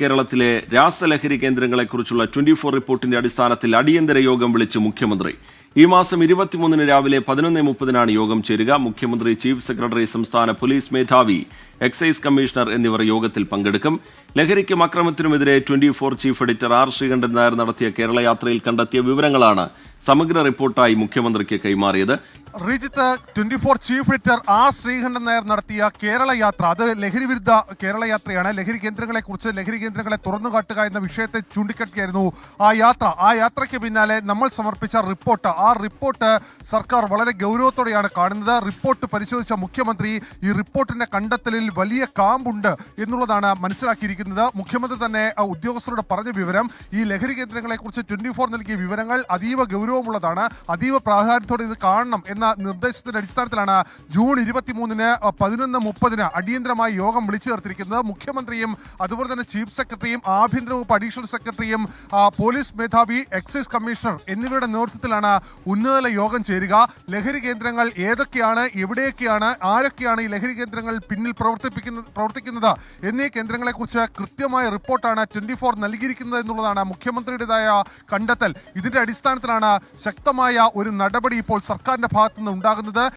കേരളത്തിലെ രാസലഹരി കേന്ദ്രങ്ങളെക്കുറിച്ചുള്ള 24 റിപ്പോർട്ടിന്റെ അടിസ്ഥാനത്തിൽ അടിയന്തര യോഗം വിളിച്ച് മുഖ്യമന്ത്രി. ഈ മാസം 23 രാവിലെ 11:30 യോഗം ചേരുക. മുഖ്യമന്ത്രി, ചീഫ് സെക്രട്ടറി, സംസ്ഥാന പോലീസ് മേധാവി, എക്സൈസ് കമ്മീഷണർ എന്നിവർ യോഗത്തിൽ പങ്കെടുക്കും. ലഹരിക്കും അക്രമത്തിനുമെതിരെ 24 chief editor R Sreekandan Nair നടത്തിയ കേരള യാത്രയിൽ കണ്ടെത്തിയ വിവരങ്ങളാണ് സമഗ്ര റിപ്പോർട്ടായി മുഖ്യമന്ത്രിക്ക് കൈമാറിയത്. Rejith, 24 chief editor R Sreekandan Nair നടത്തിയ കേരള യാത്ര, അത് ലഹരി വിരുദ്ധ കേരള യാത്രയാണ്. ലഹരി കേന്ദ്രങ്ങളെക്കുറിച്ച്, ലഹരി കേന്ദ്രങ്ങളെ തുറന്നു കാട്ടുക എന്ന വിഷയത്തെ ചൂണ്ടിക്കാട്ടിയായിരുന്നു ആ യാത്ര. ആ യാത്രയ്ക്ക് പിന്നാലെ നമ്മൾ സമർപ്പിച്ച റിപ്പോർട്ട്, ആ റിപ്പോർട്ട് സർക്കാർ വളരെ ഗൗരവത്തോടെയാണ് കാണുന്നത്. റിപ്പോർട്ട് പരിശോധിച്ച മുഖ്യമന്ത്രി ഈ റിപ്പോർട്ടിന്റെ കണ്ടെത്തലിൽ വലിയ കാമ്പുണ്ട് എന്നുള്ളതാണ് മനസ്സിലാക്കിയിരിക്കുന്നത്. മുഖ്യമന്ത്രി തന്നെ ഉദ്യോഗസ്ഥരോട് പറഞ്ഞ വിവരം, ഈ ലഹരി കേന്ദ്രങ്ങളെക്കുറിച്ച് 24 നൽകിയ വിവരങ്ങൾ അതീവ ഗൗരവമുള്ളതാണ്, അതീവ പ്രാധാന്യത്തോടെ ഇത് കാണണം എന്ന നിർദ്ദേശത്തിന്റെ അടിസ്ഥാനത്തിലാണ് ജൂൺ 23-ന് 11:30 അടിയന്തരമായി യോഗം വിളിച്ചു ചേർത്തിരിക്കുന്നത്. മുഖ്യമന്ത്രിയും അതുപോലെ തന്നെ ചീഫ് സെക്രട്ടറിയും ആഭ്യന്തര വകുപ്പ് അഡീഷണൽ സെക്രട്ടറിയും പോലീസ് മേധാവി, എക്സൈസ് കമ്മീഷണർ എന്നിവരുടെ നേതൃത്വത്തിലാണ് ഉന്നതതല യോഗം ചേരുക. ലഹരി കേന്ദ്രങ്ങൾ ഏതൊക്കെയാണ്, എവിടെയൊക്കെയാണ്, ആരൊക്കെയാണ് ഈ ലഹരി കേന്ദ്രങ്ങൾ പിന്നിൽ പ്രവർത്തിക്കുന്നത് എന്നീ കേന്ദ്രങ്ങളെക്കുറിച്ച് കൃത്യമായ റിപ്പോർട്ടാണ് 24 നൽകിയിരിക്കുന്നത് എന്നുള്ളതാണ് മുഖ്യമന്ത്രിയുടേതായ കണ്ടെത്തൽ. ഇതിന്റെ അടിസ്ഥാനത്തിലാണ് ശക്തമായ ഒരു നടപടി ഇപ്പോൾ സർക്കാരിന്റെ ഭാഗത്തു നിന്ന് ഉണ്ടാകുന്നത്.